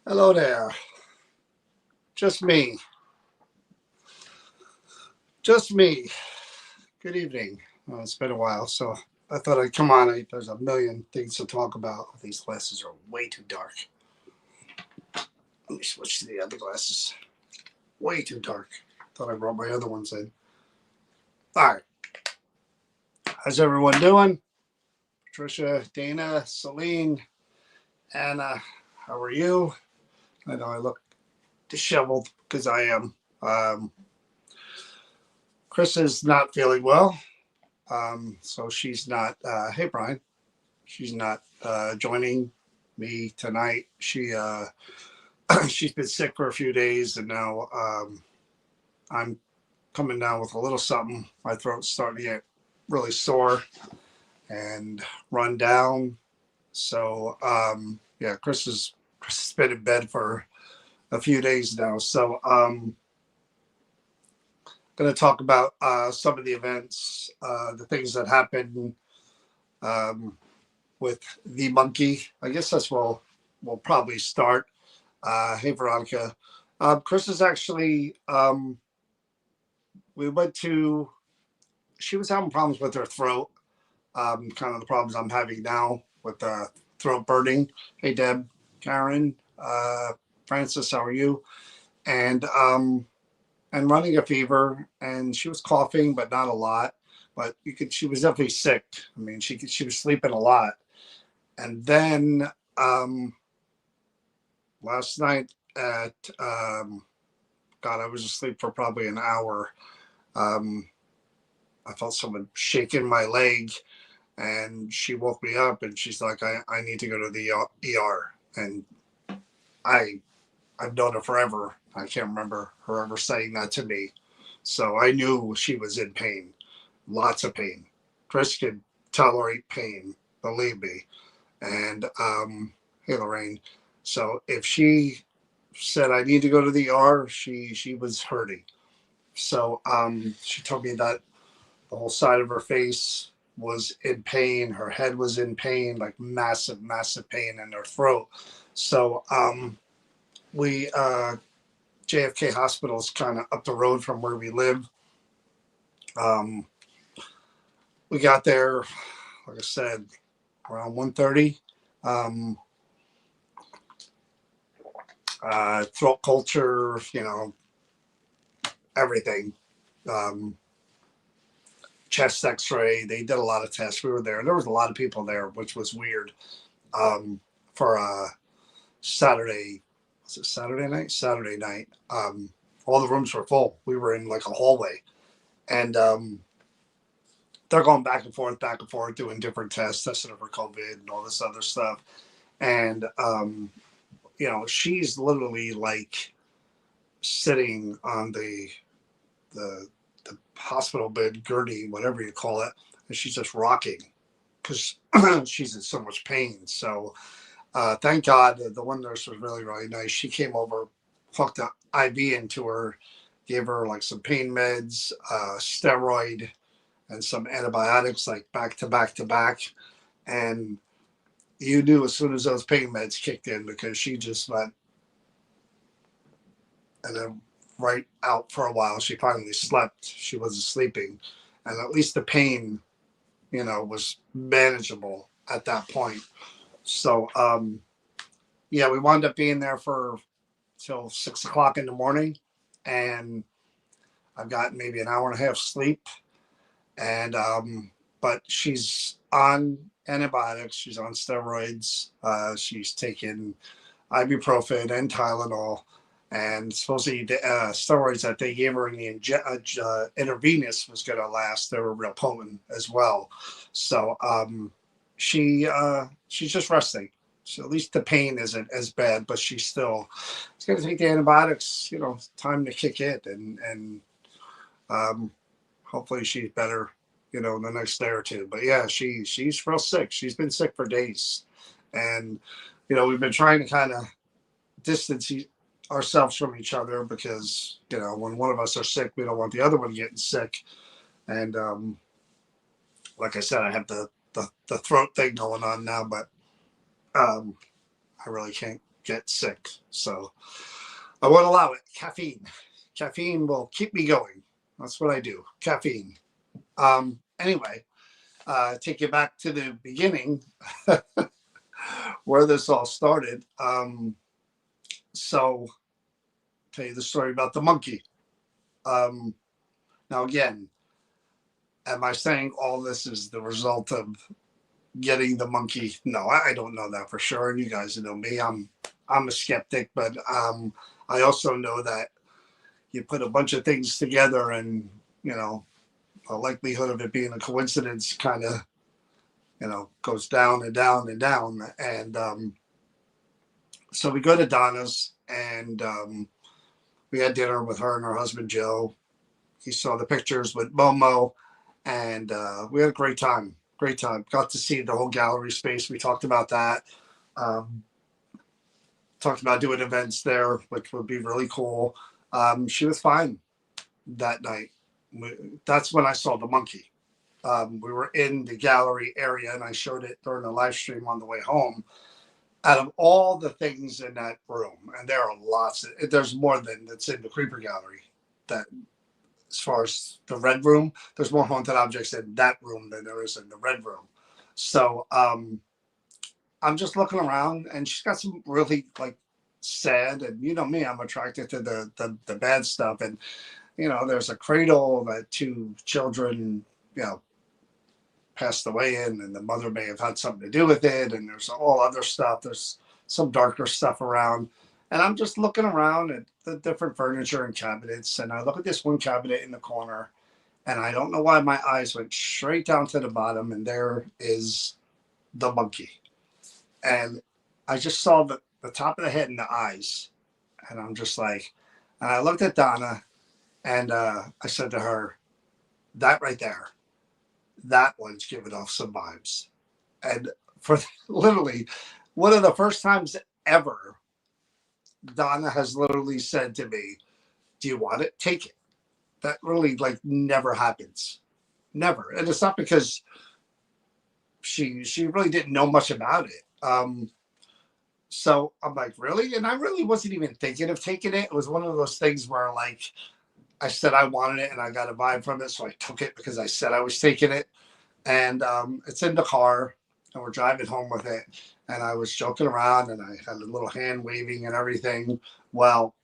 Hello there. Just me. Just me. Good evening. It's been a while, so I thought I'd come on. There's a million things to talk about. These glasses are way too dark. Let me switch to the other glasses. Way too dark. Thought I brought my other ones in. All right. How's everyone doing? Patricia, Dana, Celine, Anna, how are you? I know I look disheveled because I am. Chris is not feeling well. So she's not, hey Brian, she's not joining me tonight. She's been sick for a few days, and now I'm coming down with a little something. My throat's starting to get really sore and run down. So yeah, Chris has been in bed for a few days now. So going to talk about some of the events, the things that happened with the monkey. I guess that's where we'll probably start. Hey, Veronica. Chris is actually, she was having problems with her throat, kind of the problems I'm having now with throat burning. Hey, Deb, Karen, Francis, how are you? And running a fever, and she was coughing, but not a lot. But she was definitely sick. I mean, she was sleeping a lot. And then last night at God, I was asleep for probably an hour. I felt someone shaking my leg, and she woke me up, and she's like, I need to go to the ER. And I've known her forever. I can't remember her ever saying that to me. So I knew she was in pain, lots of pain. Chris could tolerate pain, believe me. And hey, Lorraine. So if she said I need to go to the ER, she was hurting. So she told me that the whole side of her face was in pain. Her head was in pain, like massive, massive pain in her throat. So we JFK Hospital is kind of up the road from where we live. We got there, like I said, around 1:30. Throat culture, everything. chest X-ray. They did a lot of tests. We were there. There was a lot of people there, which was weird. For Saturday, was it Saturday night? Saturday night. All the rooms were full. We were in like a hallway, and they're going back and forth, doing different tests, testing her for COVID and all this other stuff. And she's literally like sitting on the hospital bed, gurney, whatever you call it, and she's just rocking because she's in so much pain. So thank God the one nurse was really, really nice. She came over, hooked an IV into her, gave her like some pain meds, steroid, and some antibiotics, like back to back to back. And you knew as soon as those pain meds kicked in, because she just went and then right out for a while. She finally slept. She wasn't sleeping. And at least the pain, was manageable at that point. So, we wound up being there for till 6 o'clock in the morning. And I've got maybe an hour and a half sleep. And, but she's on antibiotics. She's on steroids. She's taking ibuprofen and Tylenol. And supposedly the steroids that they gave her in the intravenous was going to last. They were real potent as well. So she's just resting. So at least the pain isn't as bad, but she's going to take the antibiotics, time to kick in. And hopefully she's better, in the next day or two. But yeah, she's real sick. She's been sick for days. And, we've been trying to kind of distance ourselves from each other because, when one of us are sick, we don't want the other one getting sick. And like I said, I have the throat thing going on now, but I really can't get sick. So I won't allow it. Caffeine will keep me going. That's what I do. Caffeine. Anyway, take you back to the beginning where this all started. So tell you the story about the monkey. Now again, am I saying all this is the result of getting the monkey? No, I don't know that for sure. And you guys know me. I'm a skeptic, but I also know that you put a bunch of things together and, the likelihood of it being a coincidence kind of, goes down and down and down. And so we go to Donna's and we had dinner with her and her husband, Joe. He saw the pictures with Momo and we had a great time. Great time. Got to see the whole gallery space. We talked about that. Talked about doing events there, which would be really cool. She was fine that night. That's when I saw the monkey. We were in the gallery area and I showed it during the live stream on the way home. Out of all the things in that room, and there are lots, there's more than that's in the Creeper Gallery. That, as far as the red room, there's more haunted objects in that room than there is in the red room. So I'm just looking around, and she's got some really like sad, and me, I'm attracted to the bad stuff. And there's a cradle that two children, passed away in, and the mother may have had something to do with it. And there's all other stuff. There's some darker stuff around. And I'm just looking around at the different furniture and cabinets. And I look at this one cabinet in the corner, and I don't know why my eyes went straight down to the bottom. And there is the monkey. And I just saw the top of the head and the eyes. And I'm just like, and I looked at Donna and I said to her, that right there, that one's giving off some vibes. And for literally one of the first times ever, Donna has literally said to me, do you want it? Take it. That really like never happens. Never. And it's not because she really didn't know much about it. So I'm like, really? And I really wasn't even thinking of taking it. It was one of those things where like I said I wanted it and I got a vibe from it. So I took it because I said I was taking it. And it's in the car and we're driving home with it. And I was joking around and I had a little hand waving and everything. Well,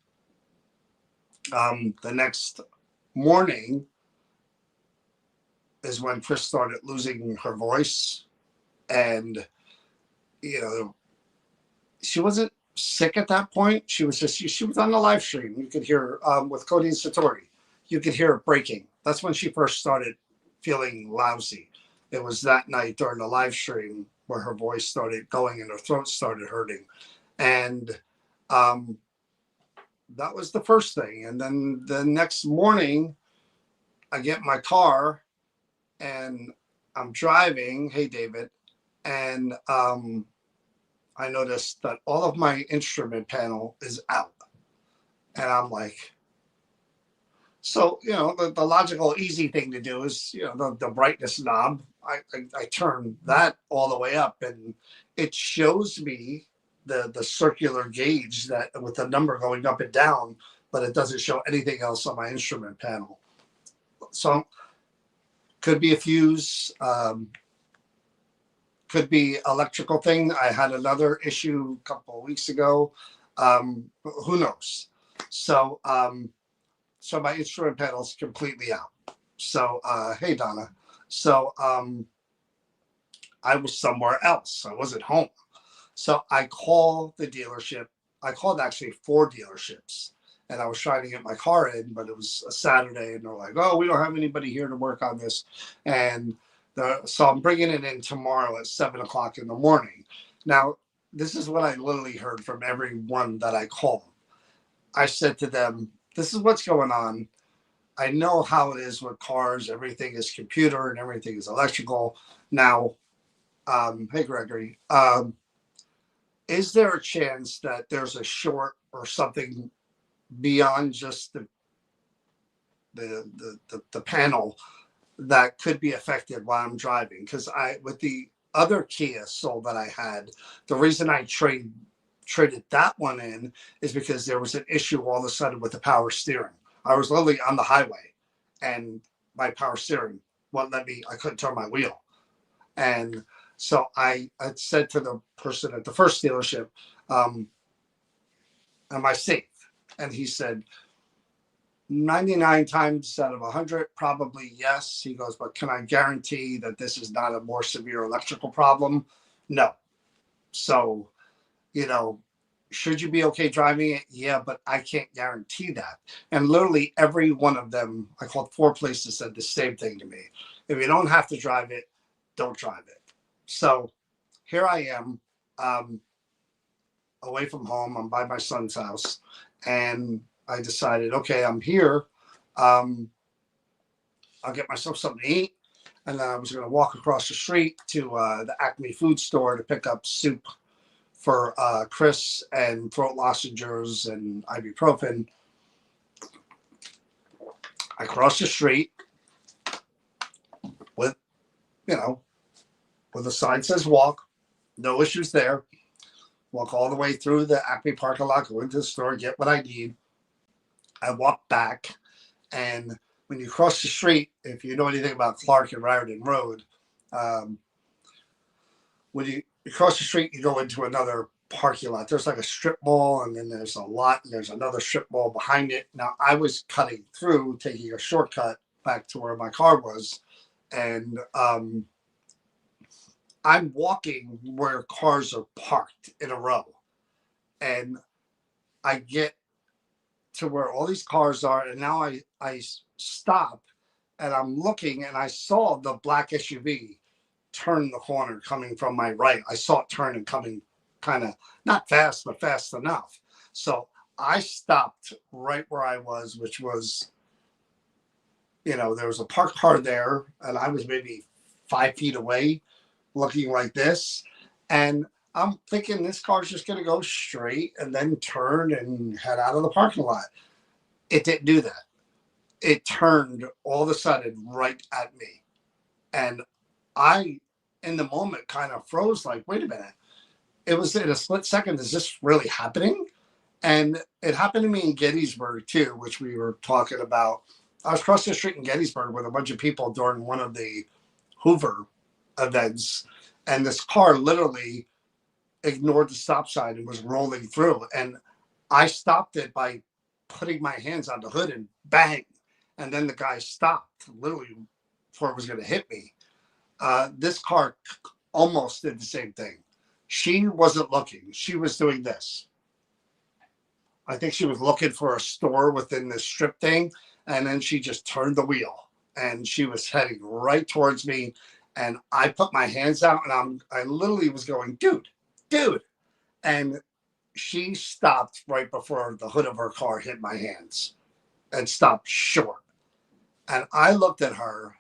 the next morning, is when Chris started losing her voice. And, you know, she wasn't sick at that point. She was just, she was on the live stream. You could hear with Cody and Satori, you could hear it breaking. That's when she first started feeling lousy. It was that night during the live stream where her voice started going and her throat started hurting. And um, that was the first thing. And then the next morning, I get in my car and I'm driving. Hey, David. And I noticed that all of my instrument panel is out. And I'm like, so, you know, the logical, easy thing to do is, you know, the brightness knob. I turn that all the way up and it shows me the circular gauge that with the number going up and down, but it doesn't show anything else on my instrument panel. So could be a fuse, could be electrical thing. I had another issue a couple of weeks ago. Who knows? So, so my instrument panel's completely out. So, hey, Donna. So, I was somewhere else. I wasn't home. So I called the dealership. I called actually 4 dealerships and I was trying to get my car in, but it was a Saturday and they're like, oh, we don't have anybody here to work on this. And so I'm bringing it in tomorrow at 7:00 in the morning. Now, this is what I literally heard from everyone that I called. I said to them, this is what's going on. I know how it is with cars. Everything is computer and everything is electrical. Now, hey, Gregory, is there a chance that there's a short or something beyond just the panel that could be affected while I'm driving? Because with the other Kia Soul that I had, the reason I traded that one in is because there was an issue all of a sudden with the power steering. I was literally on the highway and my power steering wouldn't let me, I couldn't turn my wheel. And so I said to the person at the first dealership, am I safe? And he said, 99 times out of 100, probably yes. He goes, but can I guarantee that this is not a more severe electrical problem? No. So, you know, should you be okay driving it? Yeah, but I can't guarantee that. And literally every one of them, I called 4 places, said the same thing to me. If you don't have to drive it, don't drive it. So here I am, away from home. I'm by my son's house. And I decided, okay, I'm here. I'll get myself something to eat. And then I was going to walk across the street to the Acme food store to pick up soup for Chris and throat lozenges and ibuprofen. I crossed the street with, you know, where the sign says walk, no issues there. Walk all the way through the Acme parking lot, go into the store, get what I need. I walk back, and when you cross the street, if you know anything about Clark and Raritan Road, when you cross the street, you go into another parking lot. There's like a strip mall, and then there's a lot, and there's another strip mall behind it. Now, I was cutting through, taking a shortcut back to where my car was, and I'm walking where cars are parked in a row, and I get to where all these cars are, and now I stop, and I'm looking, and I saw the black SUV turn the corner coming from my right. I saw it turn and coming kind of not fast, but fast enough. So I stopped right where I was, which was, you know, there was a parked car there, and I was maybe 5 feet away looking like this. And I'm thinking this car's just going to go straight and then turn and head out of the parking lot. It didn't do that. It turned all of a sudden right at me. And I, in the moment, kind of froze like, wait a minute. It was in a split second. Is this really happening? And it happened to me in Gettysburg, too, which we were talking about. I was crossing the street in Gettysburg with a bunch of people during one of the Hoover events. And this car literally ignored the stop sign and was rolling through. And I stopped it by putting my hands on the hood and bang. And then the guy stopped, literally before it was going to hit me. This car almost did the same thing. She wasn't looking. She was doing this. I think she was looking for a store within this strip thing, and then she just turned the wheel, and she was heading right towards me. And I put my hands out, and I literally was going, dude, and she stopped right before the hood of her car hit my hands, and stopped short. And I looked at her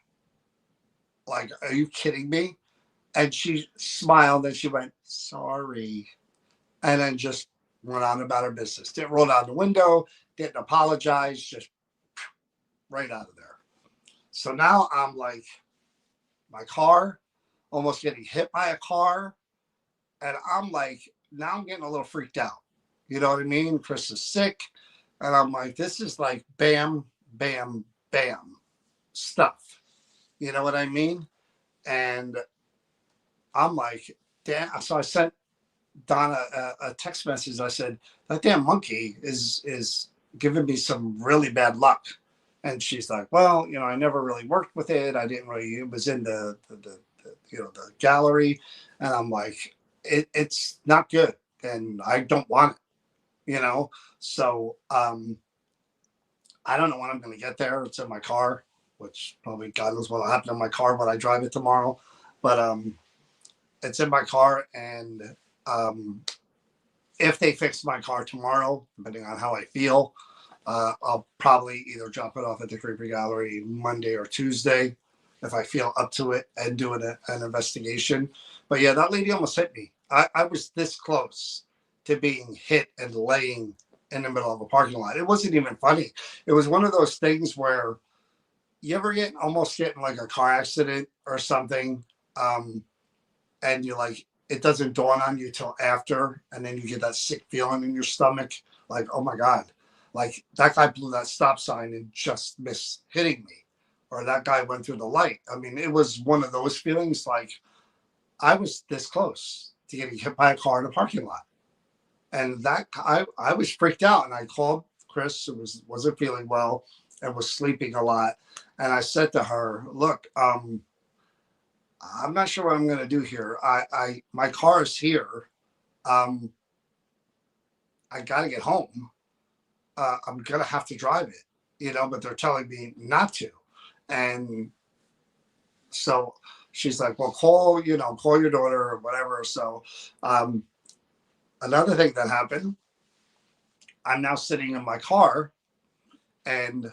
like, "Are you kidding me?" And she smiled and she went, "Sorry," and then just went on about her business. Didn't roll down the window, didn't apologize, just right out of there. So now I'm like, my car, almost getting hit by a car. And I'm like, now I'm getting a little freaked out. You know what I mean? Chris is sick. And I'm like, this is like bam, bam, bam stuff. You know what I mean? And I'm like, damn. So I sent Donna a text message. I said, that damn monkey is giving me some really bad luck. And she's like, well, I never really worked with it. I didn't really, it was in the the gallery. And I'm like, it's not good. And I don't want it. So I don't know when I'm going to get there. It's in my car, which probably God knows what will happen in my car when I drive it tomorrow. But it's in my car. And if they fix my car tomorrow, depending on how I feel, I'll probably either drop it off at the Creeper Gallery Monday or Tuesday if I feel up to it and doing an investigation. But yeah, that lady almost hit me. I was this close to being hit and laying in the middle of a parking lot. It wasn't even funny. It was one of those things where you ever almost get in like a car accident or something, and you're like, it doesn't dawn on you till after, and then you get that sick feeling in your stomach, like, oh my God, like that guy blew that stop sign and just missed hitting me, or that guy went through the light. I mean, it was one of those feelings, like I was this close to getting hit by a car in a parking lot. And that I was freaked out, and I called Chris, who wasn't feeling well and was sleeping a lot. And I said to her, look, I'm not sure what I'm going to do here. My car is here. I got to get home. I'm going to have to drive it, but they're telling me not to. And so she's like, well, call your daughter or whatever. So another thing that happened, I'm now sitting in my car, and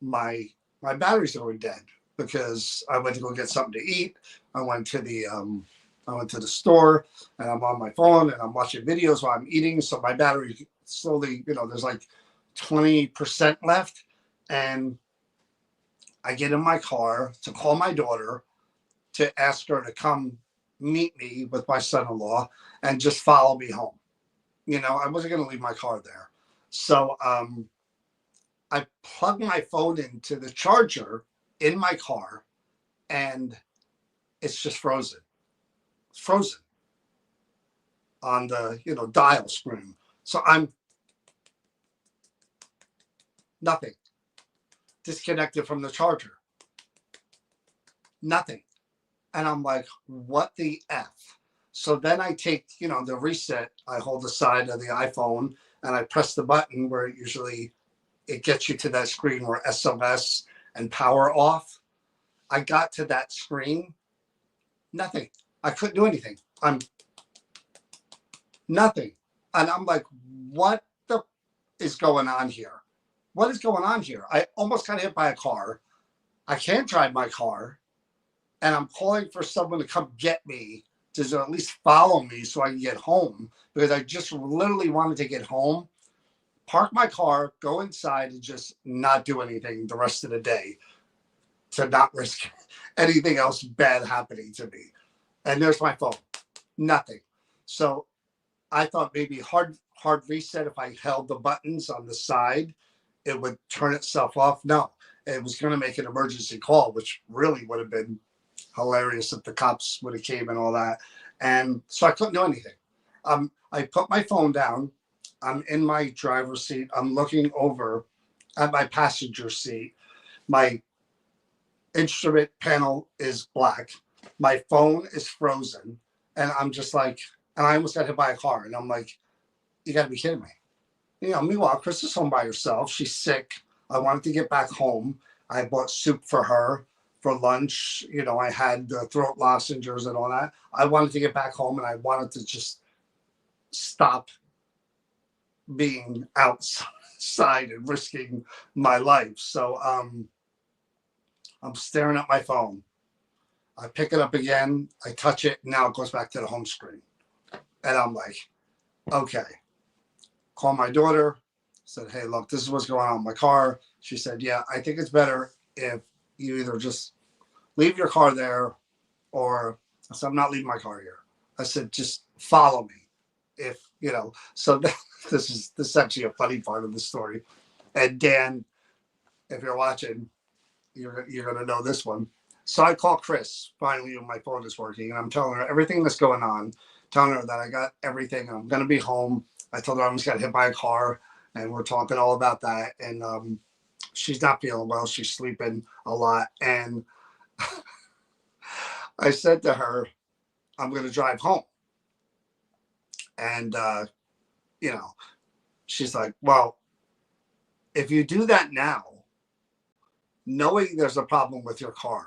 my batteries are going dead because I went to go get something to eat. I went to the store, and I'm on my phone and I'm watching videos while I'm eating. So my battery slowly, there's like 20% left. And I get in my car to call my daughter to ask her to come meet me with my son-in-law and just follow me home. I wasn't going to leave my car there. So I plugged my phone into the charger in my car, and it's just frozen. It's frozen on the dial screen. So I'm nothing. Disconnected from the charger. Nothing. And I'm like, what the F? So then I take, the reset. I hold the side of the iPhone and I press the button where it gets you to that screen where SOS and power off. I got to that screen. Nothing. I couldn't do anything. I'm nothing. And I'm like, what the is going on here? What is going on here? I almost got hit by a car. I can't drive my car. And I'm calling for someone to come get me, to at least follow me so I can get home, because I just literally wanted to get home, park my car, go inside, and just not do anything the rest of the day to not risk anything else bad happening to me. And there's my phone. Nothing. So I thought maybe hard reset, if I held the buttons on the side, it would turn itself off. No, it was going to make an emergency call, which really would have been hilarious if the cops would have came and all that. And so I couldn't do anything. I put my phone down. I'm in my driver's seat. I'm looking over at my passenger seat. My instrument panel is black. My phone is frozen. And I'm just like, and I almost got hit by a car. And I'm like, you got to be kidding me. Meanwhile, Chris is home by herself. She's sick. I wanted to get back home. I bought soup for her for lunch. I had the throat lozenges and all that. I wanted to get back home and I wanted to just stop being outside and risking my life. So I'm staring at my phone. I pick it up again. I touch it. Now it goes back to the home screen. And I'm like, okay. Call my daughter. Said, hey, look, this is what's going on in my car. She said, yeah, I think it's better if you either just leave your car there or I said, I'm not leaving my car here. I said, just follow me. So this is actually a funny part of the story. And Dan, if you're watching, you're going to know this one. So I call Chris finally when my phone is working and I'm telling her everything that's going on, telling her that I got everything. I'm going to be home. I told her I almost got hit by a car and we're talking all about that. And she's not feeling well. She's sleeping a lot. And I said to her, I'm going to drive home. And, she's like, well, if you do that now, knowing there's a problem with your car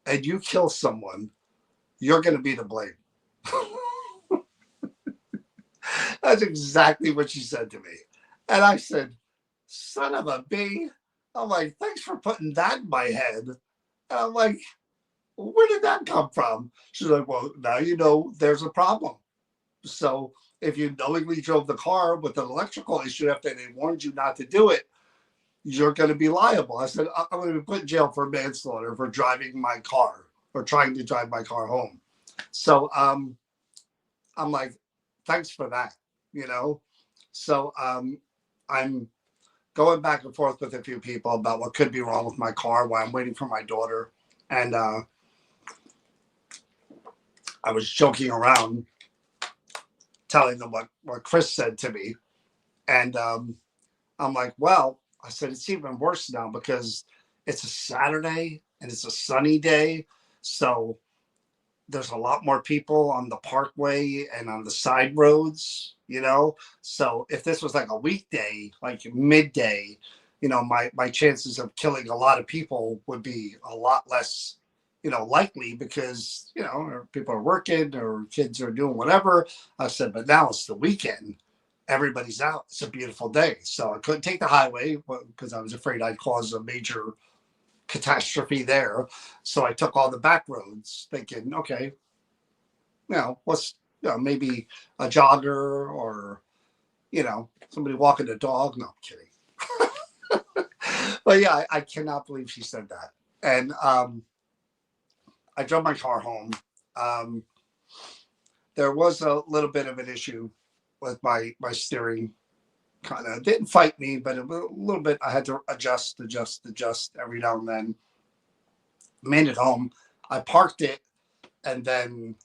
and you kill someone, you're going to be to blame. That's exactly what she said to me. And I said, son of a bee. I'm like, thanks for putting that in my head. And I'm like, where did that come from? She's like, well, now you know there's a problem. So if you knowingly drove the car with an electrical issue after they warned you not to do it, you're going to be liable. I said, I'm going to be put in jail for manslaughter for driving my car or trying to drive my car home. So I'm like, thanks for that, So I'm going back and forth with a few people about what could be wrong with my car while I'm waiting for my daughter. And I was joking around, telling them what Chris said to me. And I'm like, well, I said, it's even worse now because it's a Saturday and it's a sunny day. So there's a lot more people on the parkway and on the side roads, So if this was like a weekday, like midday, my chances of killing a lot of people would be a lot less, likely because, people are working or kids are doing whatever. I said, but now it's the weekend. Everybody's out. It's a beautiful day. So I couldn't take the highway because I was afraid I'd cause a major catastrophe there. So I took all the back roads thinking, okay, what's, maybe a jogger or, somebody walking a dog. No, I'm kidding. But yeah, I cannot believe she said that. And I drove my car home. There was a little bit of an issue with my steering. Kind of didn't fight me, but a little bit. I had to adjust every now and then. Made it home. I parked it, and then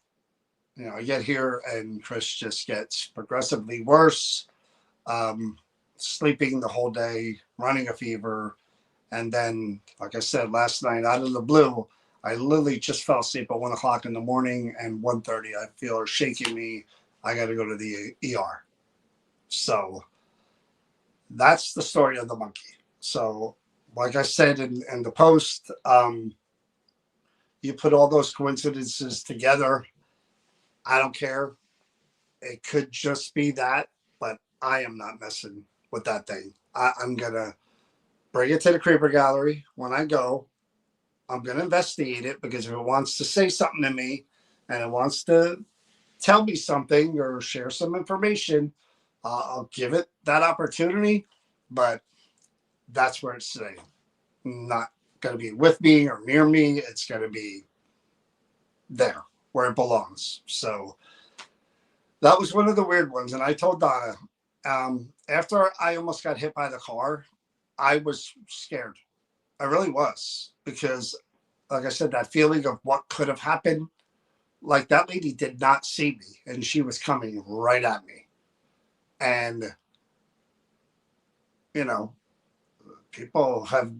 I get here, and Chris just gets progressively worse. Sleeping the whole day, running a fever, and then, like I said last night, out of the blue, I literally just fell asleep at 1 o'clock in the morning, and 1:30, I feel her shaking me. I got to go to the ER. So that's the story of the monkey. So, like I said in the post, you put all those coincidences together. I don't care. It could just be that, but I am not messing with that thing. I'm going to bring it to the creeper gallery when I go. I'm going to investigate it because if it wants to say something to me and it wants to tell me something or share some information, I'll give it that opportunity. But that's where it's staying. Not going to be with me or near me. It's going to be there where it belongs. So that was one of the weird ones. And I told Donna, after I almost got hit by the car, I was scared. I really was, because like I said, that feeling of what could have happened, like that lady did not see me and she was coming right at me. And, people have,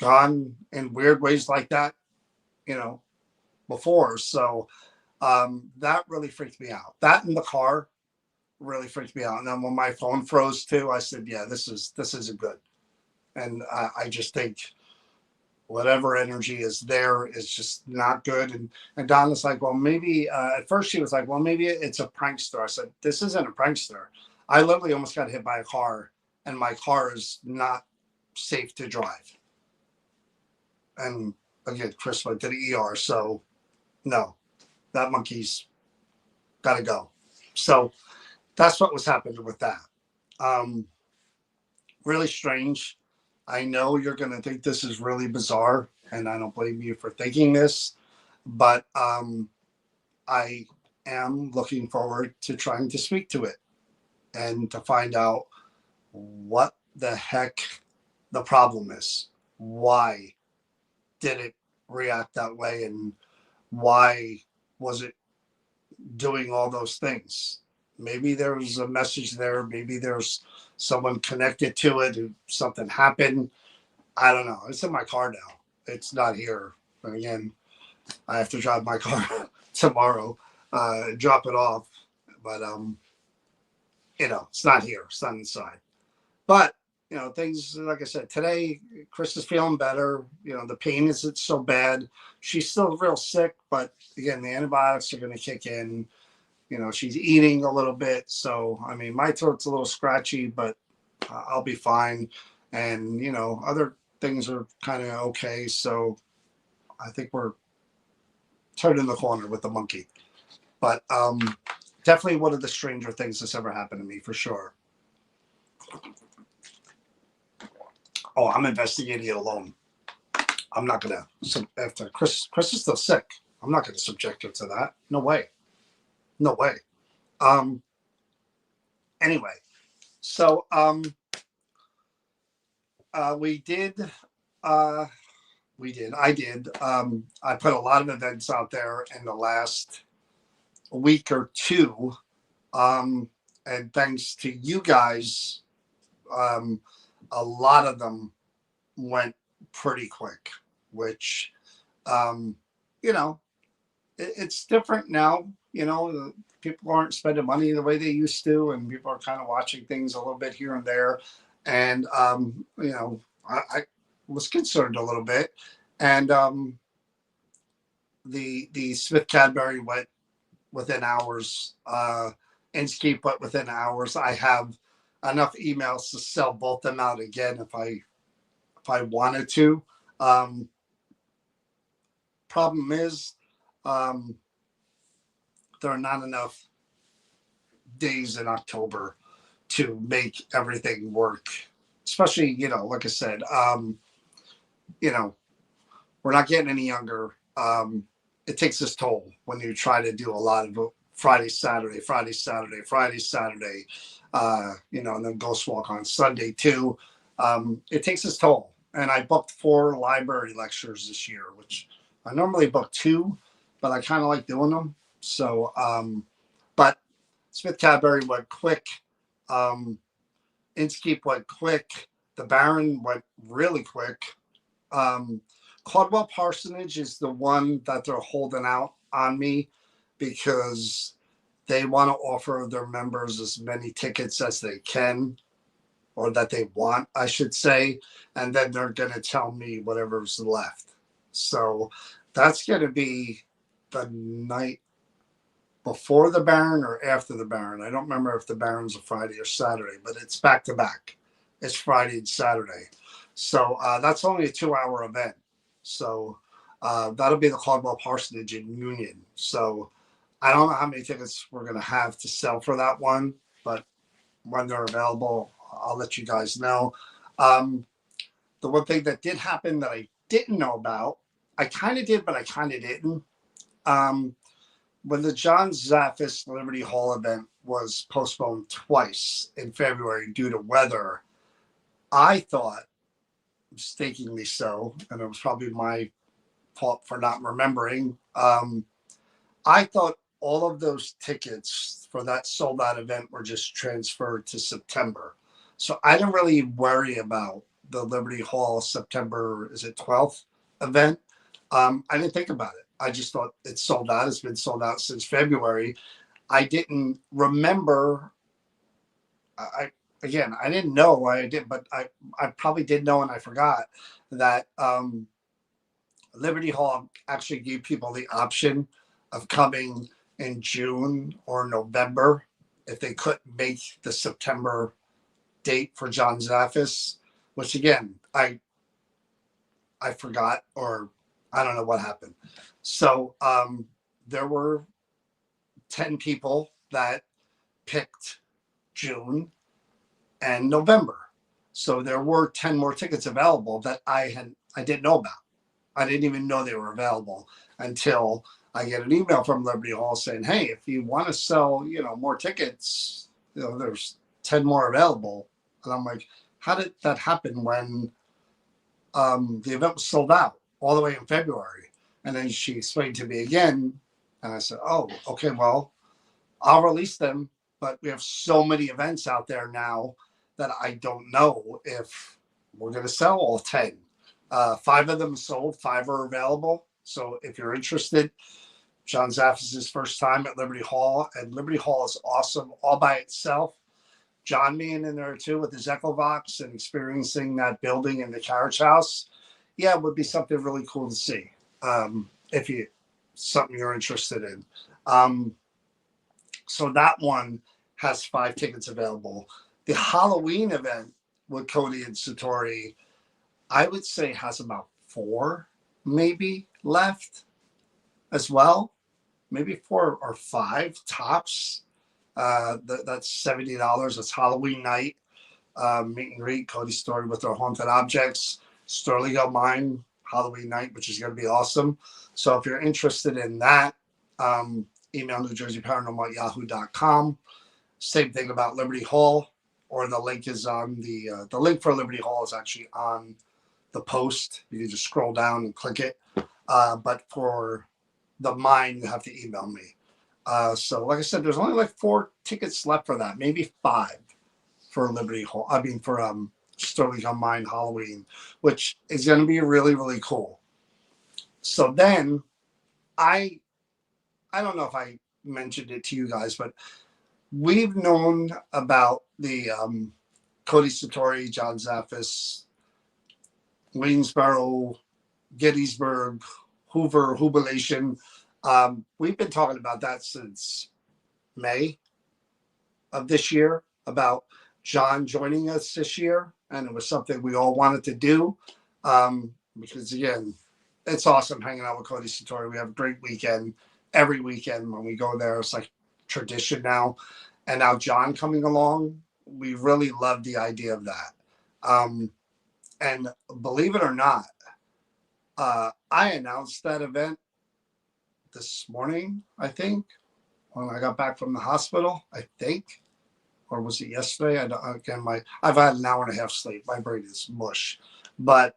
gone in weird ways like that, you know, before. So that really freaked me out. That in the car really freaked me out. And then when my phone froze too, I said, "Yeah, this isn't good." And I just think whatever energy is there is just not good. And Donna's like, "Well, maybe." At first, she was like, "Well, maybe it's a prankster." I said, "This isn't a prankster. I literally almost got hit by a car, and my car is not safe to drive." And again, Chris went to the ER, so no, that monkey's got to go. So that's what was happening with that. Um, really strange. I know you're going to think this is really bizarre, and I don't blame you for thinking this, but I am looking forward to trying to speak to it and to find out what the heck the problem is. Why did it react that way, and why was it doing all those things? Maybe there was a message there. Maybe there's someone connected to it. Something happened. I don't know. It's in my car now. It's not here. And again, I have to drive my car tomorrow, drop it off. But it's not here. It's not inside. But things like I said today. Chris is feeling better. The pain isn't so bad. She's still real sick, but again, the antibiotics are going to kick in. She's eating a little bit. So, I mean, my throat's a little scratchy, but I'll be fine. And, other things are kind of okay. So I think we're turning the corner with the monkey. But definitely one of the stranger things that's ever happened to me, for sure. Oh, I'm investigating it alone. I'm not going to, after Chris is still sick, I'm not going to subject her to that. No way. No way. Anyway, so we did. I did. I put a lot of events out there in the last week or two, and thanks to you guys, a lot of them went pretty quick. Which, um, you know, it's different now. People aren't spending money the way they used to, and people are kind of watching things a little bit here and there. And I was concerned a little bit, and the Smith Cadbury went within hours. Inskeep went within hours. I have enough emails to sell both them out again if I wanted to. Problem is, there are not enough days in October to make everything work. Especially, like I said, we're not getting any younger. It takes its toll when you try to do a lot of Friday, Saturday, Friday, Saturday, Friday, Saturday, and then Ghost Walk on Sunday too. It takes its toll. And I booked 4 library lectures this year, which I normally book 2, but I kind of like doing them. So, but Smith Cadbury went quick. Inskeep went quick. The Baron went really quick. Caldwell Parsonage is the one that they're holding out on me because they want to offer their members as many tickets as they can, or that they want, I should say, and then they're going to tell me whatever's left. So that's going to be the night before the Baron or after the Baron. I don't remember if the Baron's a Friday or Saturday, but it's back to back. It's Friday and Saturday. So that's only a 2-hour event. So that'll be the Caldwell Parsonage in Union. So I don't know how many tickets we're going to have to sell for that one, but when they're available, I'll let you guys know. The one thing that did happen that I didn't know about, I kind of did, but I kind of didn't. When the John Zaffis Liberty Hall event was postponed twice in February due to weather, I thought, mistakenly so, and it was probably my fault for not remembering. I thought all of those tickets for that sold out event were just transferred to September. So I didn't really worry about the Liberty Hall September, is it 12th event. I didn't think about it. I just thought it's sold out. It's been sold out since February. I didn't remember. I again, I didn't know. I did, but I probably did know, and I forgot that Liberty Hall actually gave people the option of coming in June or November if they couldn't make the September date for John Zaffis, which again, I forgot, or I don't know what happened. So there were 10 people that picked June and November. So there were 10 more tickets available that I didn't know about. I didn't even know they were available until I get an email from Liberty Hall saying, "Hey, if you want to sell, more tickets, there's 10 more available." And I'm like, "How did that happen when the event was sold out all the way in February?" And then she explained to me again, and I said, "Oh, okay, well, I'll release them, but we have so many events out there now that I don't know if we're going to sell all 10. 5 of them sold, 5 are available. So if you're interested, John Zaffis' first time at Liberty Hall, and Liberty Hall is awesome all by itself. John being in there too with his Echovox and experiencing that building in the carriage house, yeah, it would be something really cool to see if you something you're interested in. So that one has 5 tickets available. The Halloween event with Cody and Satori, I would say has about 4 maybe left as well. Maybe 4 or 5 tops. That's $70. It's Halloween night. Meet and greet, Cody's story with our haunted objects. Sterling Go Mine, Halloween night, which is going to be awesome. So if you're interested in that, email NewJerseyParanormal@yahoo.com. Same thing about Liberty Hall, or the link is on the link for Liberty Hall is actually on the post. You can just scroll down and click it. But for the mine, you have to email me. So like I said, there's only like 4 tickets left for that, maybe 5 for Liberty Hall. I mean for Sterling on Mine Halloween, which is going to be really, really cool. So then I don't know if I mentioned it to you guys, but we've known about the Cody Satori, John Zaffis, Waynesboro, Gettysburg, Hoover, Jubilation. We've been talking about that since May of this year, about John joining us this year. And it was something we all wanted to do because, again, it's awesome hanging out with Cody Satori. We have a great weekend. Every weekend when we go there, it's like tradition now. And now John coming along, we really love the idea of that. And believe it or not, I announced that event this morning, I think, when I got back from the hospital, I think, or was it yesterday? I've had an hour and a half sleep. My brain is mush. But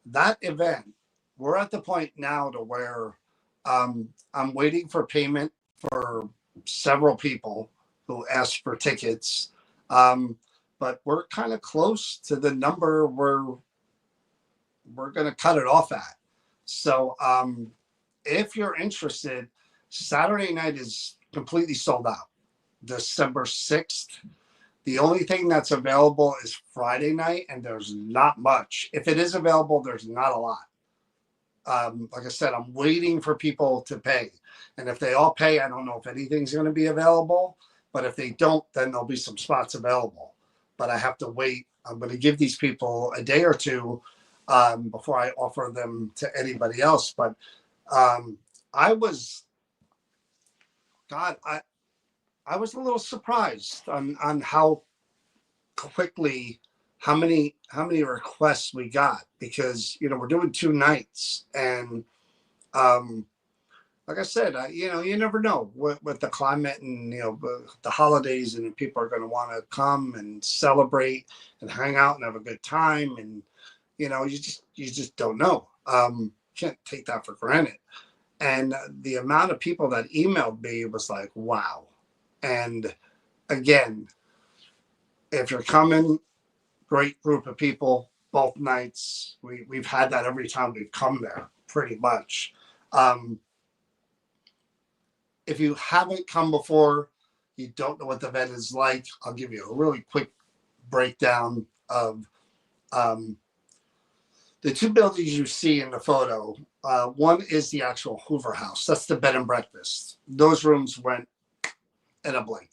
that event, we're at the point now to where I'm waiting for payment for several people who asked for tickets. But we're kind of close to the number we're going to cut it off at. So if you're interested, Saturday night is completely sold out. December 6th. The only thing that's available is Friday night, and there's not much. If it is available, there's not a lot. Like I said, I'm waiting for people to pay. And if they all pay, I don't know if anything's going to be available. But if they don't, then there'll be some spots available. But I have to wait. I'm going to give these people a day or two before I offer them to anybody else. But I was a little surprised on how quickly how many requests we got, because we're doing 2 nights, and like I said, you never know with the climate and the holidays, and people are going to want to come and celebrate and hang out and have a good time, and you just don't know. Can't take that for granted. And the amount of people that emailed me was like, wow. And again, if you're coming, great group of people. both nights. We've had that every time we've come there, pretty much. Um, if you haven't come before, you don't know what the event is like, I'll give you a really quick breakdown of um, the two buildings you see in the photo. One is the actual Hoover House. That's the bed and breakfast. Those rooms went in a blink.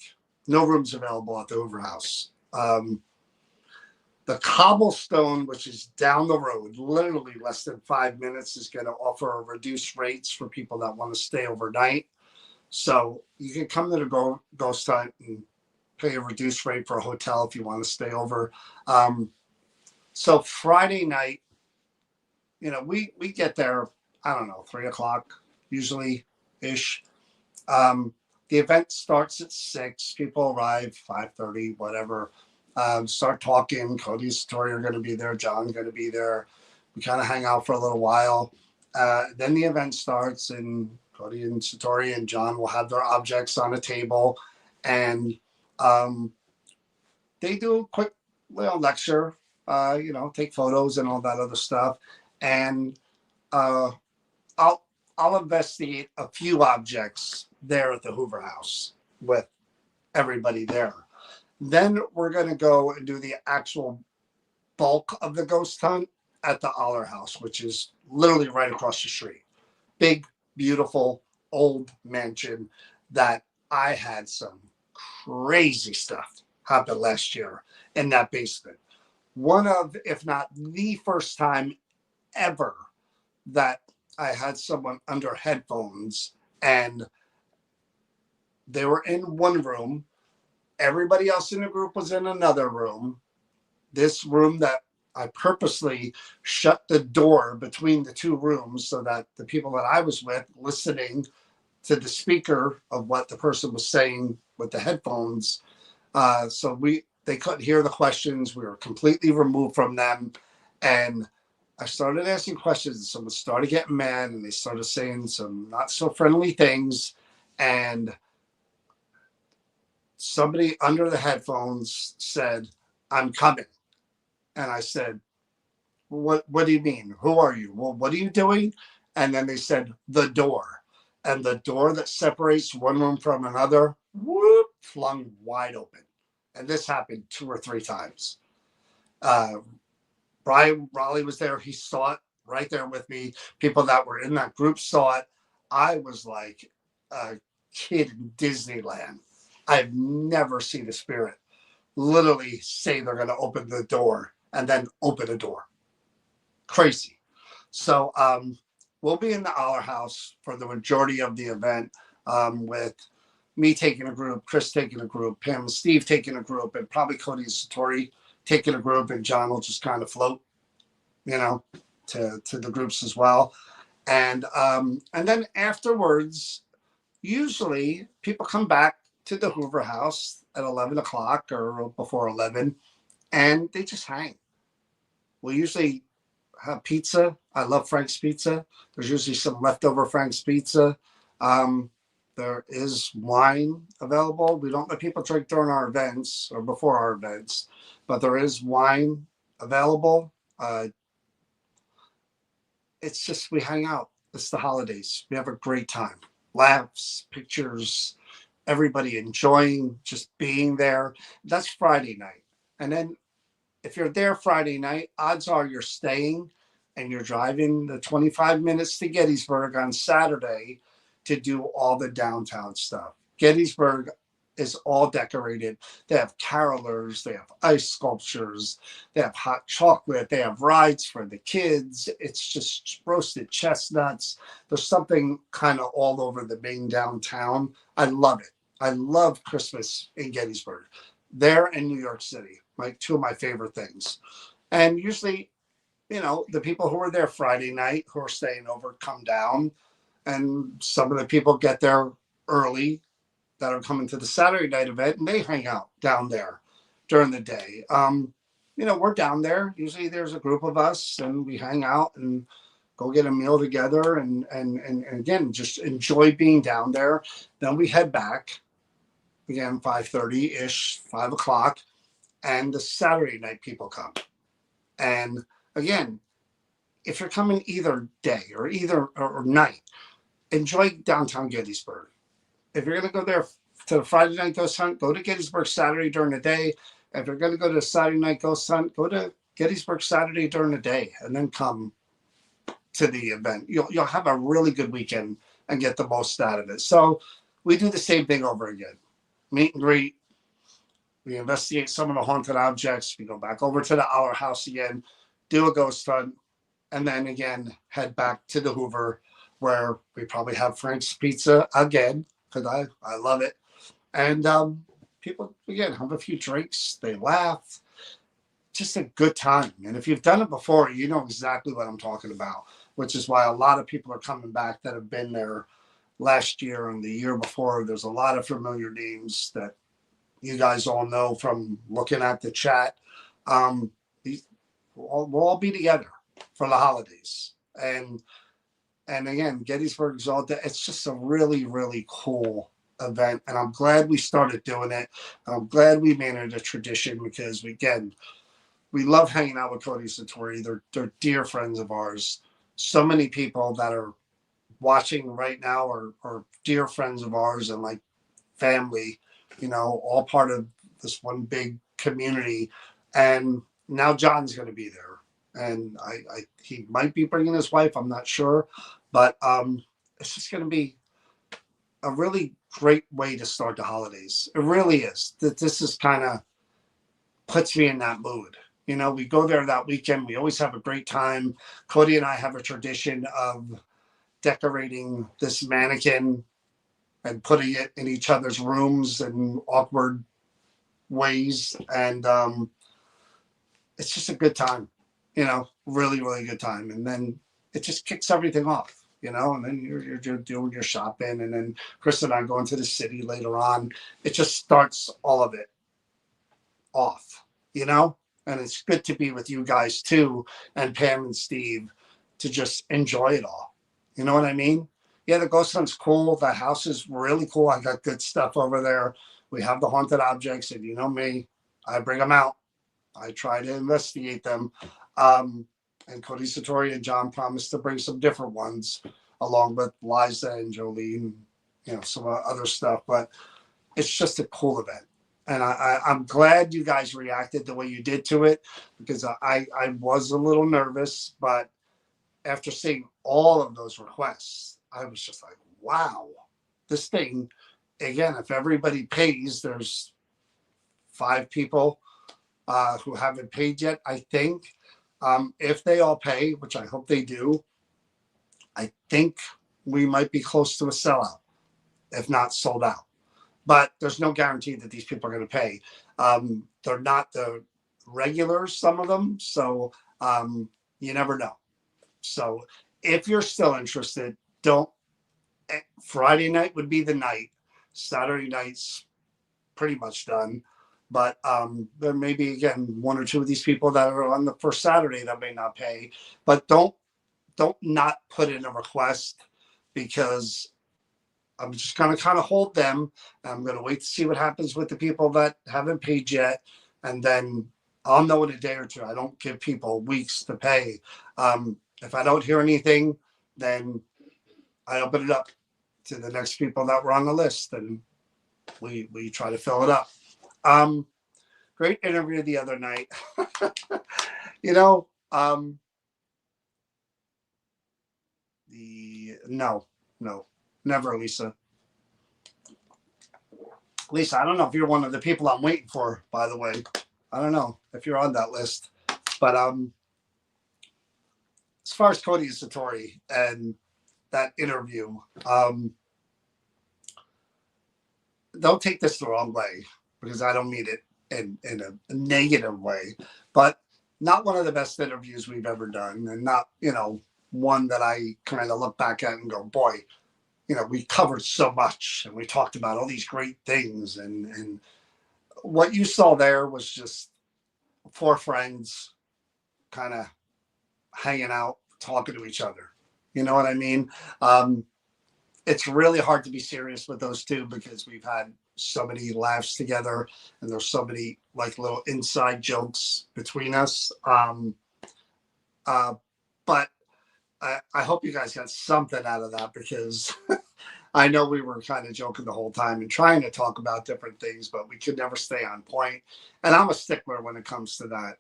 No rooms available at the Hoover House. The Cobblestone, which is down the road, literally less than 5 minutes, is going to offer reduced rates for people that want to stay overnight. So you can come to the ghost hunt and pay a reduced rate for a hotel if you want to stay over. So Friday night, we get there, I don't know, 3 o'clock usually ish. The event starts at 6. People arrive 5:30, whatever. Start talking. Cody and Satori are going to be there. John's going to be there. We kind of hang out for a little while. Then the event starts, and Cody and Satori and John will have their objects on a table, and they do a quick little lecture, take photos and all that other stuff. And I'll investigate a few objects there at the Hoover House with everybody there. Then we're going to go and do the actual bulk of the ghost hunt at the Aller House, which is literally right across the street. Big, beautiful, old mansion that I had some crazy stuff happen last year in that basement. One of, if not the first time ever that I had someone under headphones and they were in one room. Everybody else in the group was in another room. This room that I purposely shut the door between the two rooms so that the people that I was with listening to the speaker of what the person was saying with the headphones. So they couldn't hear the questions. We were completely removed from them. And I started asking questions, and someone started getting mad, and they started saying some not so friendly things. And somebody under the headphones said, "I'm coming." And I said, What do you mean? Who are you? Well, what are you doing? And then they said, "The door." And the door that separates one room from another, whoop, flung wide open. And this happened 2 or 3 times. Brian Raleigh was there. He saw it right there with me. People that were in that group saw it. I was like a kid in Disneyland. I've never seen a spirit literally say they're going to open the door and then open a door. Crazy. So we'll be in the Aller House for the majority of the event, with me taking a group, Chris taking a group, Pam and Steve taking a group, and probably Cody and Satori taking a group, and John will just kind of float, to the groups as well. And then afterwards, usually people come back to the Hoover House at 11 o'clock or before 11, and they just hang. We usually have pizza. I love Frank's Pizza. There's usually some leftover Frank's Pizza. There is wine available. We don't let people drink during our events or before our events, but there is wine available. It's just we hang out. It's the holidays. We have a great time. Laughs, pictures, everybody enjoying just being there. That's Friday night. And then if you're there Friday night, odds are you're staying and you're driving the 25 minutes to Gettysburg on Saturday to do all the downtown stuff. Gettysburg is all decorated. They have carolers, they have ice sculptures, they have hot chocolate, they have rides for the kids. It's just roasted chestnuts. There's something kind of all over the main downtown. I love it. I love Christmas in Gettysburg. There in New York City, like two of my favorite things. And usually, the people who are there Friday night who are staying over come down, and some of the people get there early that are coming to the Saturday night event, and they hang out down there during the day. We're down there. Usually there's a group of us, and we hang out and go get a meal together, and again, just enjoy being down there. Then we head back, again, 5:30-ish, 5 o'clock, and the Saturday night people come. And again, if you're coming either day or night, enjoy downtown Gettysburg. If you're going to go there to the Friday night ghost hunt, go to Gettysburg Saturday during the day. If you're going to go to the Saturday night ghost hunt, go to Gettysburg Saturday during the day, and then come to the event. You'll have a really good weekend and get the most out of it. So we do the same thing over again. Meet and greet. We investigate some of the haunted objects. We go back over to the Our House again, do a ghost hunt, and then again head back to the Hoover, where we probably have Frank's Pizza again because I love it. And people again have a few drinks. They laugh. Just a good time. And if you've done it before, you know exactly what I'm talking about, which is why a lot of people are coming back that have been there last year and the year before. There's a lot of familiar names that you guys all know from looking at the chat. These, we'll all be together for the holidays. And again, Gettysburg is all day. It's just a really, really cool event. And I'm glad we started doing it. I'm glad we made it a tradition because, again, we love hanging out with Cody Satori. They're dear friends of ours. So many people that are watching right now are dear friends of ours and like family, all part of this one big community. And now John's going to be there. And he might be bringing his wife. I'm not sure. But it's just going to be a really great way to start the holidays. It really is. This is kind of puts me in that mood. We go there that weekend. We always have a great time. Cody and I have a tradition of decorating this mannequin and putting it in each other's rooms in awkward ways. And it's just a good time, really, really good time. And then it just kicks everything off, and then you're doing your shopping. And then Chris and I go into the city later on. It just starts all of it off, and it's good to be with you guys too, and Pam and Steve, to just enjoy it all. You know what I mean? Yeah, the ghost hunt's cool. The house is really cool. I got good stuff over there. We have the haunted objects, and you know me, I bring them out. I try to investigate them. And Cody Satori and John promised to bring some different ones, along with Liza and Jolene, some other stuff. But it's just a cool event. And I'm glad you guys reacted the way you did to it, because I was a little nervous, but after seeing all of those requests, I was just like, wow, this thing, again, if everybody pays, there's 5 people who haven't paid yet, I think. If they all pay, which I hope they do, I think we might be close to a sellout, if not sold out. But there's no guarantee that these people are going to pay. They're not the regulars, some of them. So you never know. So if you're still interested, Friday night would be the night. Saturday night's pretty much done. But there may be, again, 1 or 2 of these people that are on the first Saturday that may not pay. But don't not put in a request, because I'm just going to kind of hold them. I'm going to wait to see what happens with the people that haven't paid yet. And then I'll know in a day or 2. I don't give people weeks to pay. If I don't hear anything, then I open it up to the next people that were on the list, and we try to fill it up. Great interview the other night. No, never, Lisa. Lisa, I don't know if you're one of the people I'm waiting for, by the way. I don't know if you're on that list. But as far as Cody Satori and that interview, don't take this the wrong way, because I don't mean it in a negative way, but not one of the best interviews we've ever done, and not, one that I kind of look back at and go, boy, we covered so much and we talked about all these great things. And what you saw there was just 4 friends kind of hanging out, talking to each other. You know what I mean? It's really hard to be serious with those 2, because we've had so many laughs together, and there's so many like little inside jokes between us. But I hope you guys got something out of that, because I know we were kind of joking the whole time and trying to talk about different things, but we could never stay on point. And I'm a stickler when it comes to that.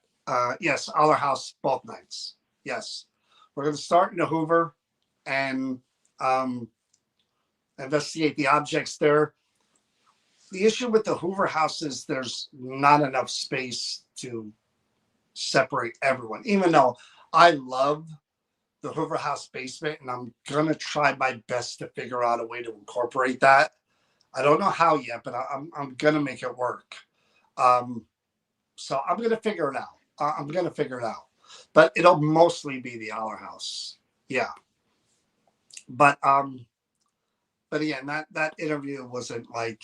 Yes, Aller House both nights. Yes, we're going to start in the Hoover and um, investigate the objects there. The issue with the Hoover House is there's not enough space to separate everyone, even though I love the Hoover House basement, and I'm gonna try my best to figure out a way to incorporate that. I don't know how yet, but I'm gonna make it work. Um, so I'm gonna figure it out. I'm gonna figure it out, but it'll mostly be the Aller House. Yeah, but but again, that interview wasn't like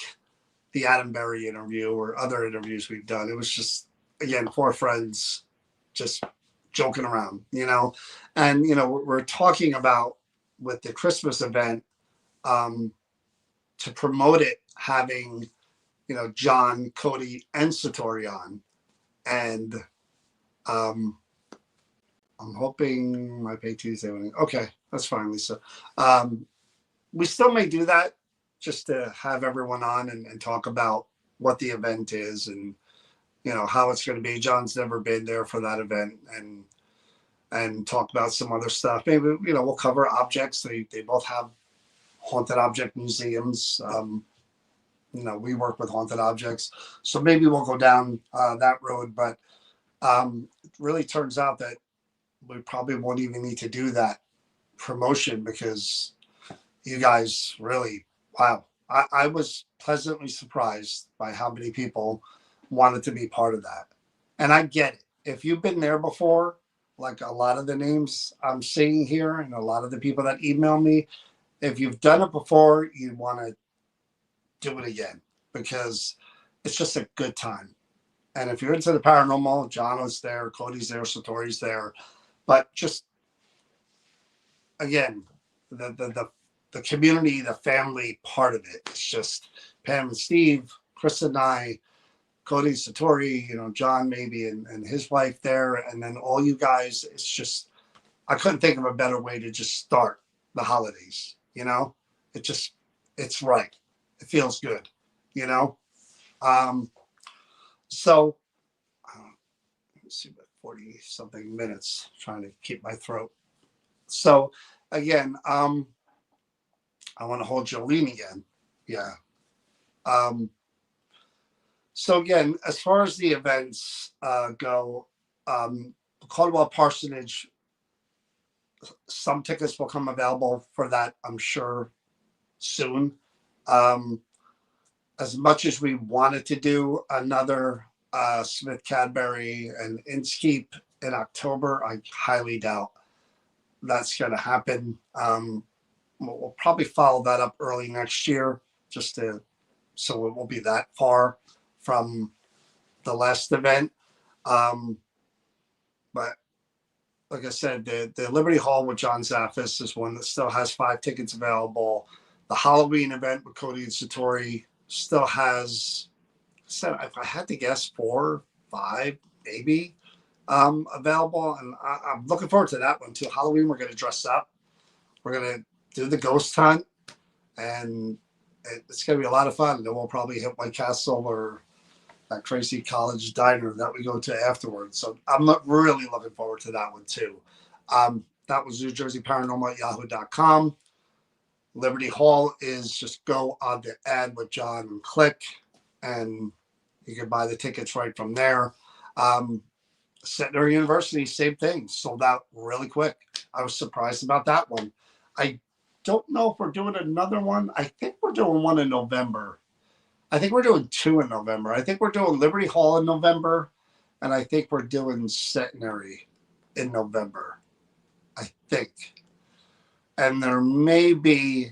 the Adam Berry interview or other interviews we've done. It was just, again, four friends just joking around, and we're talking about, with the Christmas event, um, to promote it, having John, Cody, and Satori on, and um, I'm hoping my pay Tuesday. Okay, that's fine, Lisa. We still may do that, just to have everyone on and talk about what the event is, and how it's going to be. John's never been there for that event, and talk about some other stuff. Maybe we'll cover objects. They both have haunted object museums. We work with haunted objects, so maybe we'll go down that road. But it really turns out that we probably won't even need to do that promotion, because you guys really, wow. I was pleasantly surprised by how many people wanted to be part of that. And I get it. If you've been there before, like a lot of the names I'm seeing here and a lot of the people that email me, if you've done it before, you want to do it again, because it's just a good time. And if you're into the paranormal, John was there, Cody's there, Satori's there. But just, again, the community, the family part of it. It's just Pam and Steve, Chris and I, Cody, Satori, John maybe, and his wife there, and then all you guys. It's just, I couldn't think of a better way to just start the holidays. It just, it's right. It feels good. You know. So let's see, about 40 something minutes trying to keep my throat. So again, I want to hold Jolene again. Yeah. Um, so again, as far as the events go, Caldwell Parsonage, some tickets will come available for that, I'm sure, soon. Um, as much as we wanted to do another Smith Cadbury and Inskeep in October, I highly doubt that's going to happen. We'll probably follow that up early next year, so it won't be that far from the last event. But like I said, the Liberty Hall with John Zaffis is one that still has 5 tickets available. The Halloween event with Cody and Satori still has, if I had to guess, 4, 5, maybe available. And I'm looking forward to that one too. Halloween, we're going to dress up. We're going to do the ghost hunt, and it's going to be a lot of fun. Then we'll probably hit White Castle or that crazy college diner that we go to afterwards. So I'm really looking forward to that one too. That was New Jersey Paranormal at yahoo.com. Liberty Hall is just go on the ad with John and click, and you can buy the tickets right from there. Centenary University, same thing, sold out really quick. I was surprised about that one. I don't know if we're doing another one. I think we're doing one in November. I think we're doing 2 in November. I think we're doing Liberty Hall in November, and I think we're doing Centenary in November. I think. And there may be,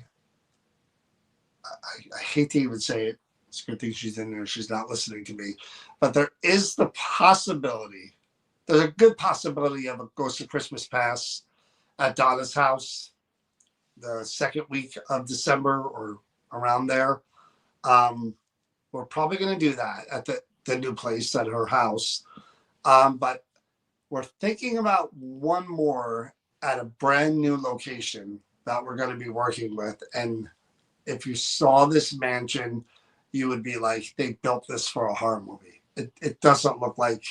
I hate to even say it. It's a good thing she's in there. She's not listening to me. But there is the possibility, there's a good possibility of a Ghost of Christmas Pass at Donna's house the second week of December or around there. We're probably going to do that at the new place at her house. But We're thinking about one more at a brand new location that we're going to be working with. And if you saw this mansion, you would be like, they built this for a horror movie. It doesn't look like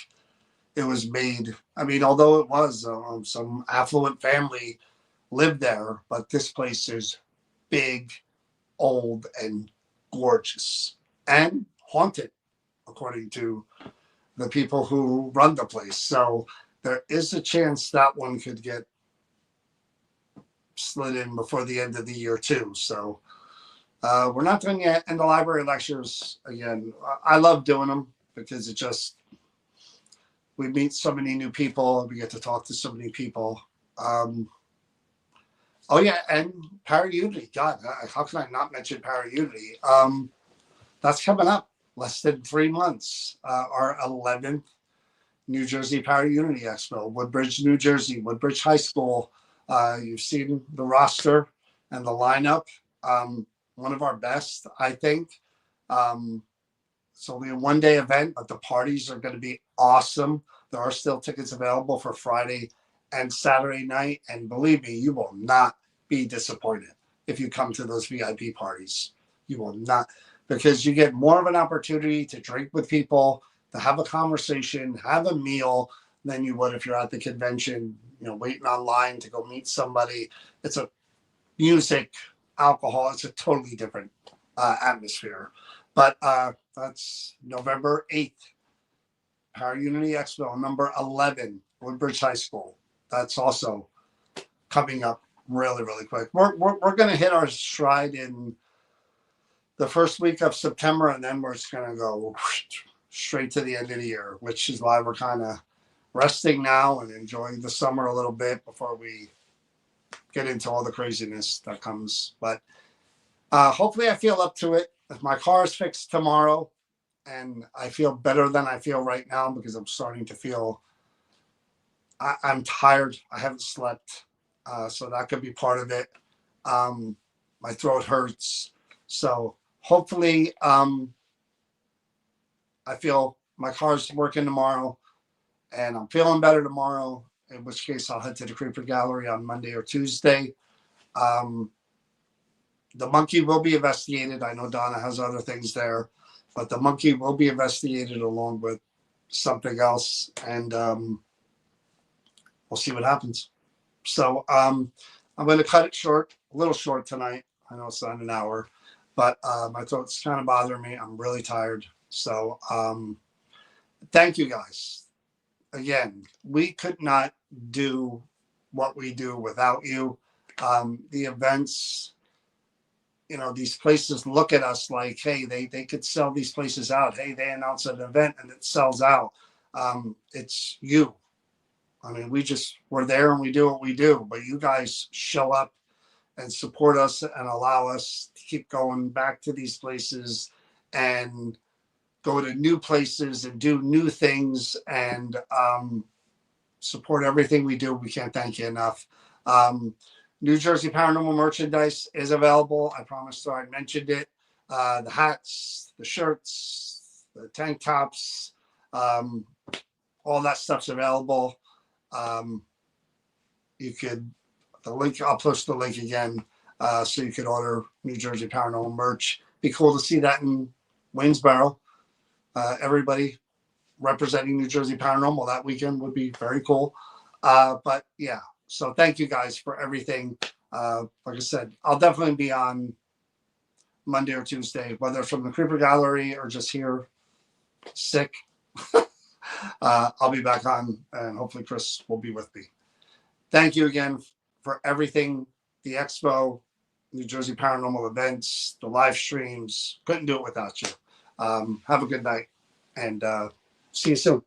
it was made. I mean, although it was some affluent family lived there, but this place is big, old, and gorgeous and haunted, according to the people who run the place. So there is a chance that one could get slid in before the end of the year too. So we're not doing it. And the library lectures again. I love doing them because it just we meet so many new people. We get to talk to so many people. Oh yeah, and Paraunity. God, how can I not mention Paraunity? That's coming up less than 3 months. Our 11th New Jersey Paraunity Expo, Woodbridge, New Jersey, Woodbridge High School. You've seen the roster and the lineup. One of our best, I think. It's only a 1 day event, but the parties are going to be awesome. There are still tickets available for Friday and Saturday night. And believe me, you will not be disappointed if you come to those VIP parties. You will not, because you get more of an opportunity to drink with people, to have a conversation, have a meal than you would if you're at the convention, waiting online to go meet somebody. It's a music, alcohol. It's a totally different atmosphere. But that's November 8th, Paraunity Expo, number 11, Woodbridge High School. That's also coming up really, really quick. We're going to hit our stride in the first week of September, and then we're just going to go straight to the end of the year, which is why we're kind of resting now and enjoying the summer a little bit before we get into all the craziness that comes. But hopefully I feel up to it. If my car is fixed tomorrow and I feel better than I feel right now, because I'm starting to feel I'm tired. I haven't slept. So that could be part of it. My throat hurts. So hopefully I feel my car's working tomorrow and I'm feeling better tomorrow, in which case I'll head to the Creeper Gallery on Monday or Tuesday. The monkey will be investigated. I know Donna has other things there, but the monkey will be investigated along with something else, and we'll see what happens. So I'm going to cut it short, a little short tonight. I know it's not an hour, but my throat's kind of bothering me. I'm really tired. So thank you guys. Again, we could not do what we do without you. The events, these places look at us like, hey, they could sell these places out. Hey, they announce an event and it sells out. It's you. I mean, we're there and we do what we do, but you guys show up and support us and allow us to keep going back to these places and go to new places and do new things and support everything we do. We can't thank you enough. New Jersey Paranormal merchandise is available. I promised I mentioned it. The hats, the shirts, the tank tops, all that stuff's available. You could, the link, I'll post the link again so you could order New Jersey Paranormal merch. Be cool to see that in Waynesboro. Everybody representing New Jersey Paranormal that weekend would be very cool. But yeah, so thank you guys for everything. Like I said, I'll definitely be on Monday or Tuesday, whether from the Creeper Gallery or just here sick. I'll be back on, and hopefully Chris will be with me. Thank you again for everything. The expo, New Jersey Paranormal events, the live streams. Couldn't do it without you. Have a good night, and see you soon.